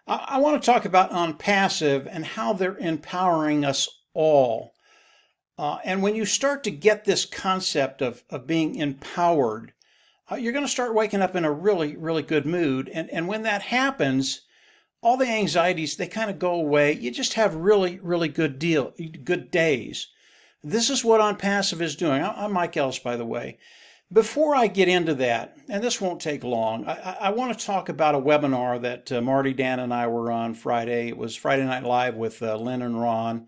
I want to talk about OnPassive and how they're empowering us all. And when you start to get this concept of being empowered, you're going to start waking up in a really, really good mood. And when that happens, all the anxieties, they kind of go away. You just have really, really good days. This is what OnPassive is doing. I'm Mike Ellis, by the way. Before I get into that, and this won't take long, I want to talk about a webinar that Marty, Dan, and I were on Friday. It was Friday Night Live with Lynn and Ron.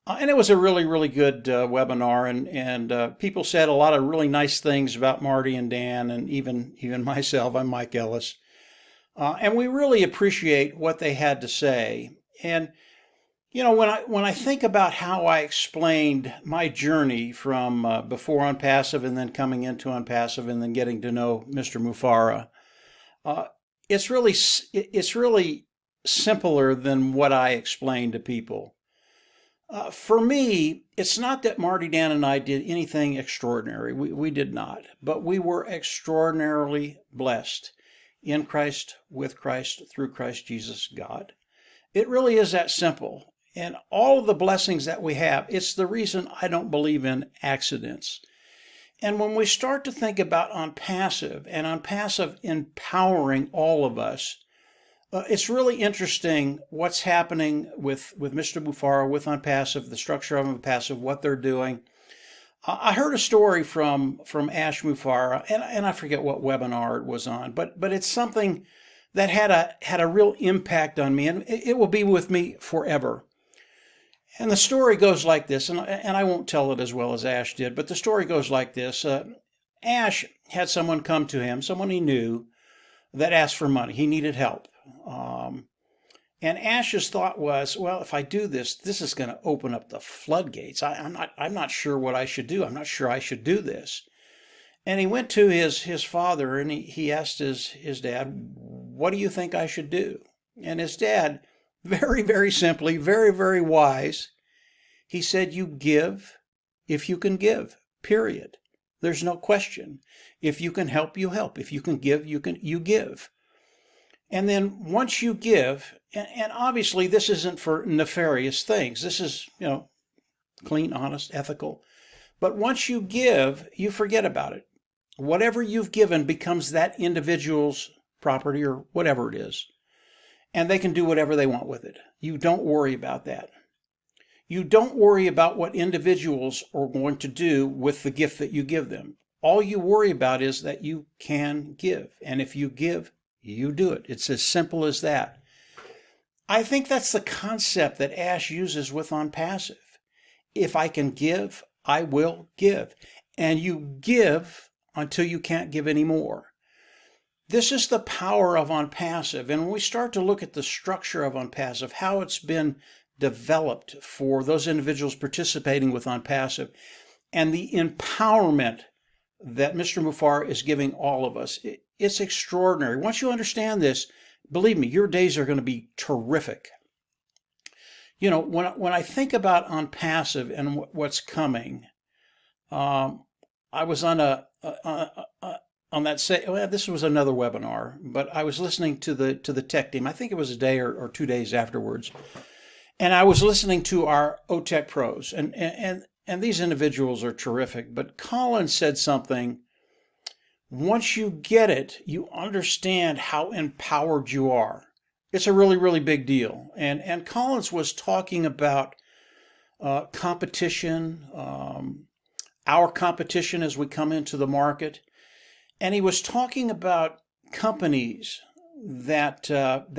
And it was a really, really good webinar, and people said a lot of really nice things about Marty and Dan, and even myself. I'm Mike Ellis. And we really appreciate what they had to say. And you know, when I think about how I explained my journey from before OnPassive and then coming into OnPassive and then getting to know Mr. Mufareh, uh, it's really simpler than what I explain to people. For me, it's not that Marty, Dan, and I did anything extraordinary. We did not, but we were extraordinarily blessed in Christ, with Christ, through Christ Jesus, God. It really is that simple. And all of the blessings that we have, it's the reason I don't believe in accidents. And when we start to think about OnPassive and OnPassive empowering all of us, it's really interesting what's happening with Mr. Mufareh, with OnPassive, the structure of OnPassive, what they're doing. I heard a story from Ash Mufareh, and I forget what webinar it was on, but it's something that had a real impact on me, and it will be with me forever. And the story goes like this, and I won't tell it as well as Ash did, but the story goes like this. Ash had someone come to him, someone he knew, that asked for money. He needed help. And Ash's thought was, well, if I do this, this is going to open up the floodgates. I'm not sure what I should do. I'm not sure I should do this. And he went to his father and he asked his dad, what do you think I should do? And his dad, very, very simply, very, very wise, he said, you give if you can give, period. There's no question. If you can help, you help. If you can give, you give. And then once you give, and obviously this isn't for nefarious things. This is, clean, honest, ethical. But once you give, you forget about it. Whatever you've given becomes that individual's property or whatever it is. And they can do whatever they want with it. You don't worry about that. You don't worry about what individuals are going to do with the gift that you give them. All you worry about is that you can give. And if you give, you do it. It's as simple as that. I think that's the concept that Ash uses with OnPassive. If I can give, I will give. And you give until you can't give anymore. This is the power of OnPassive. And when we start to look at the structure of OnPassive, how it's been developed for those individuals participating with OnPassive, and the empowerment that Mr. Mufareh is giving all of us, it's extraordinary. Once you understand this, believe me, your days are going to be terrific. You know, when I think about OnPassive and what's coming, I was on on that this was another webinar, but I was listening to the tech team. I think it was a day or 2 days afterwards, and I was listening to our OTech pros, and these individuals are terrific. But Colin said something. Once you get it, you understand how empowered you are. It's a really, really big deal. And Collins was talking about competition, our competition as we come into the market. And he was talking about companies that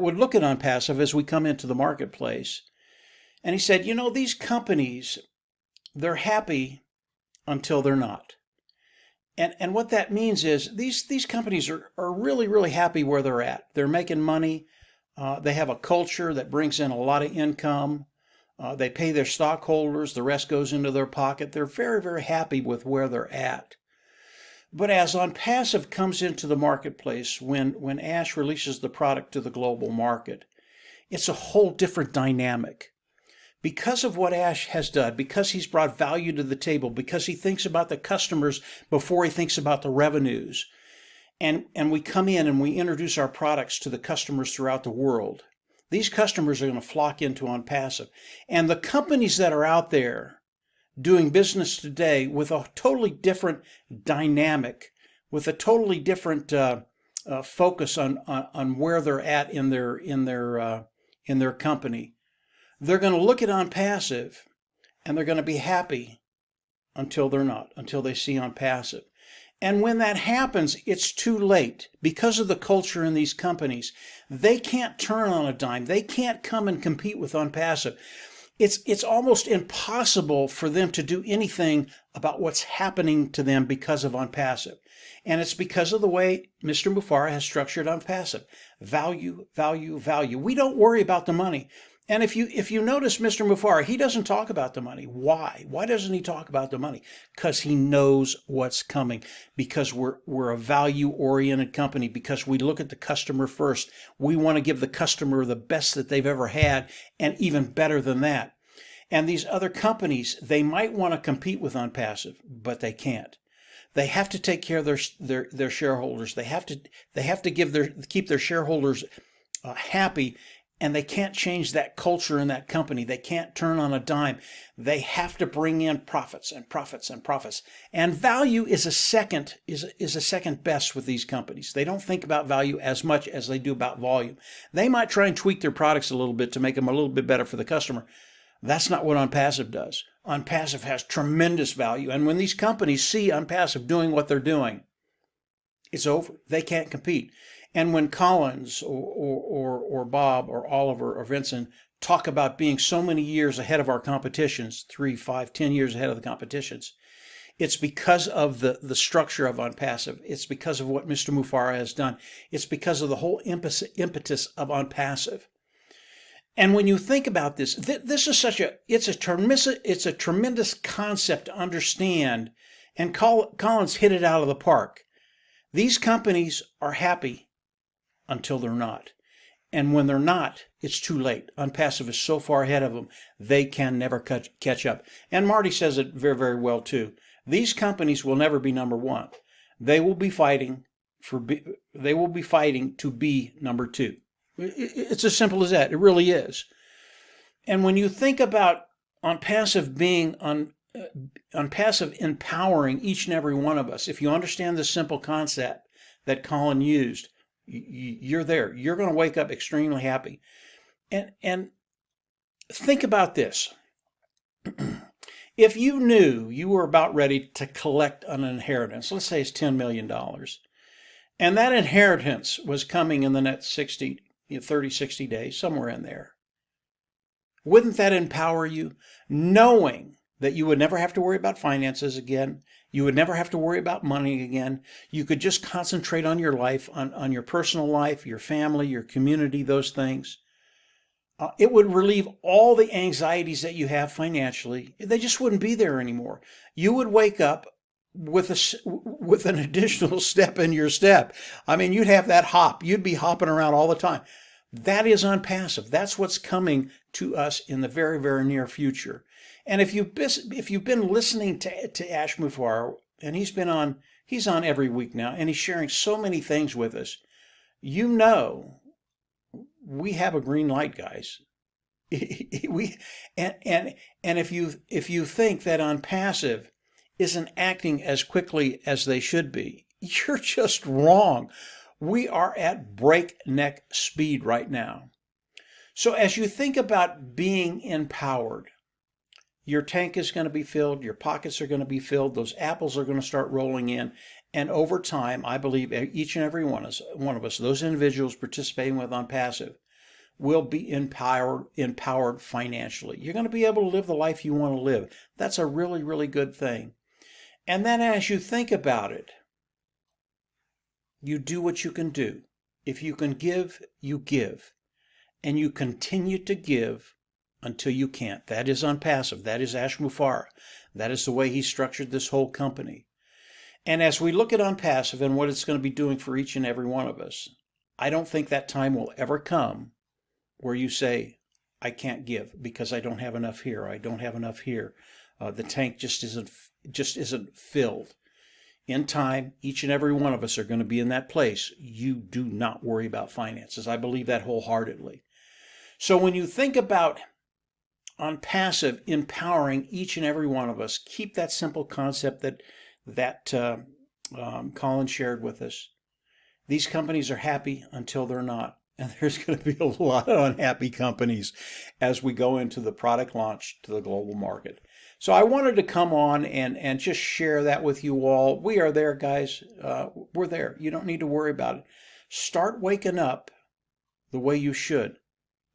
would look at OnPassive as we come into the marketplace. And he said, these companies, they're happy until they're not. And what that means is these companies are really, really happy where they're at. They're making money. They have a culture that brings in a lot of income. They pay their stockholders. The rest goes into their pocket. They're very, very happy with where they're at. But as OnPassive comes into the marketplace, when Ash releases the product to the global market, it's a whole different dynamic. Because of what Ash has done, because he's brought value to the table, because he thinks about the customers before he thinks about the revenues, and we come in and we introduce our products to the customers throughout the world, these customers are going to flock into OnPassive. And the companies that are out there doing business today with a totally different dynamic, with a totally different focus on where they're at in their company, they're going to look at OnPassive and they're going to be happy until they're not, until they see OnPassive. And when that happens, it's too late. Because of the culture in these companies, they can't turn on a dime. They can't come and compete with OnPassive. It's almost impossible for them to do anything about what's happening to them because of OnPassive. And it's because of the way Mr. Mufareh has structured OnPassive. Value, value, value. We don't worry about the money. And if you notice Mr. Mufareh, he doesn't talk about the money. Why? Why doesn't he talk about the money? Because he knows what's coming. Because we're a value-oriented company. Because we look at the customer first. We want to give the customer the best that they've ever had, and even better than that. And these other companies, they might want to compete with OnPassive, but they can't. They have to take care of their shareholders. They have to keep their shareholders happy. And they can't change that culture in that company. They can't turn on a dime. They have to bring in profits and profits and profits. And value is a second best with these companies. They don't think about value as much as they do about volume. They might try and tweak their products a little bit to make them a little bit better for the customer. That's not what OnPassive does. OnPassive has tremendous value. And when these companies see OnPassive doing what they're doing, it's over. They can't compete. And when Collins or Bob or Oliver or Vincent talk about being so many years ahead of our competitions, 3, 5, 10 years ahead of the competitions, it's because of the structure of OnPassive. It's because of what Mr. Mufareh has done. It's because of the whole impetus of OnPassive. And when you think about this, this is it's a tremendous concept to understand. And Collins hit it out of the park. These companies are happy until they're not. And when they're not, it's too late. OnPassive is so far ahead of them, they can never catch up. And Marty says it very, very well too. These companies will never be number one. They will be fighting to be number two. It's as simple as that. It really is. And when you think about OnPassive being OnPassive empowering each and every one of us, if you understand the simple concept that Colin used, you're there. You're going to wake up extremely happy. And think about this. If you knew you were about ready to collect an inheritance, let's say it's $10 million, and that inheritance was coming in the next 30, 60 days, somewhere in there, wouldn't that empower you? Knowing that you would never have to worry about finances again. You would never have to worry about money again. You could just concentrate on your life, on your personal life, your family, your community, those things. It would relieve all the anxieties that you have financially. They just wouldn't be there anymore. You would wake up with an additional step in your step. I mean, you'd have that hop. You'd be hopping around all the time. That is OnPassive. That's what's coming to us in the very, very near future. And if you've been listening to Ash Mufareh, and he's on every week now, and he's sharing so many things with us, you know, we have a green light, guys. And if you think that OnPassive isn't acting as quickly as they should be, you're just wrong. We are at breakneck speed right now. So as you think about being empowered, your tank is going to be filled, your pockets are going to be filled, those apples are going to start rolling in, and over time, I believe each and every one of us, those individuals participating with OnPassive, will be empowered financially. You're going to be able to live the life you want to live. That's a really, really good thing. And then as you think about it, you do what you can do. If you can give, you give. And you continue to give until you can't. That is OnPassive. That is Ash Mufareh. That is the way he structured this whole company. And as we look at OnPassive and what it's going to be doing for each and every one of us, I don't think that time will ever come where you say, I can't give because I don't have enough here. I don't have enough here. The tank just isn't filled. In time, each and every one of us are going to be in that place. You do not worry about finances. I believe that wholeheartedly. So when you think about OnPassive empowering each and every one of us, keep that simple concept that Colin shared with us. These companies are happy until they're not. And there's going to be a lot of unhappy companies as we go into the product launch to the global market. So I wanted to come on and just share that with you all. We are there, guys. We're there. You don't need to worry about it. Start waking up the way you should,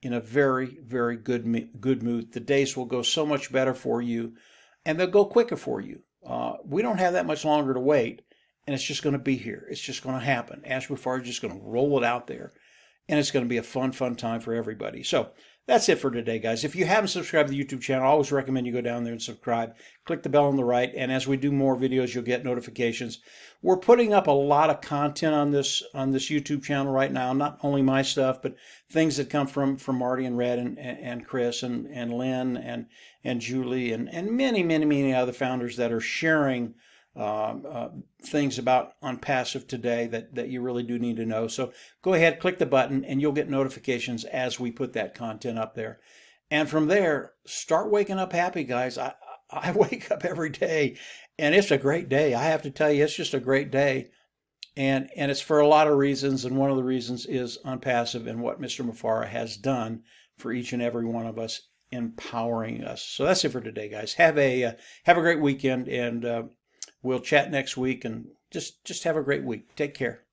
in a very, very good mood. The days will go so much better for you, and they'll go quicker for you. We don't have that much longer to wait, and it's just going to be here. It's just going to happen. Mufareh is just going to roll it out there, and it's going to be a fun time for everybody. So that's it for today, guys. If you haven't subscribed to the YouTube channel, I always recommend you go down there and subscribe. Click the bell on the right, and as we do more videos, you'll get notifications. We're putting up a lot of content on this YouTube channel right now. Not only my stuff, but things that come from Marty and Red and Chris and Lynn and Julie and many other founders that are sharing things about OnPassive today that you really do need to know. So go ahead, click the button, and you'll get notifications as we put that content up there. And from there, start waking up happy, guys. I wake up every day, and it's a great day. I have to tell you, it's just a great day. And it's for a lot of reasons, and one of the reasons is OnPassive and what Mr. Mufareh has done for each and every one of us, empowering us. So that's it for today, guys. Have a great weekend, and we'll chat next week, and just have a great week. Take care.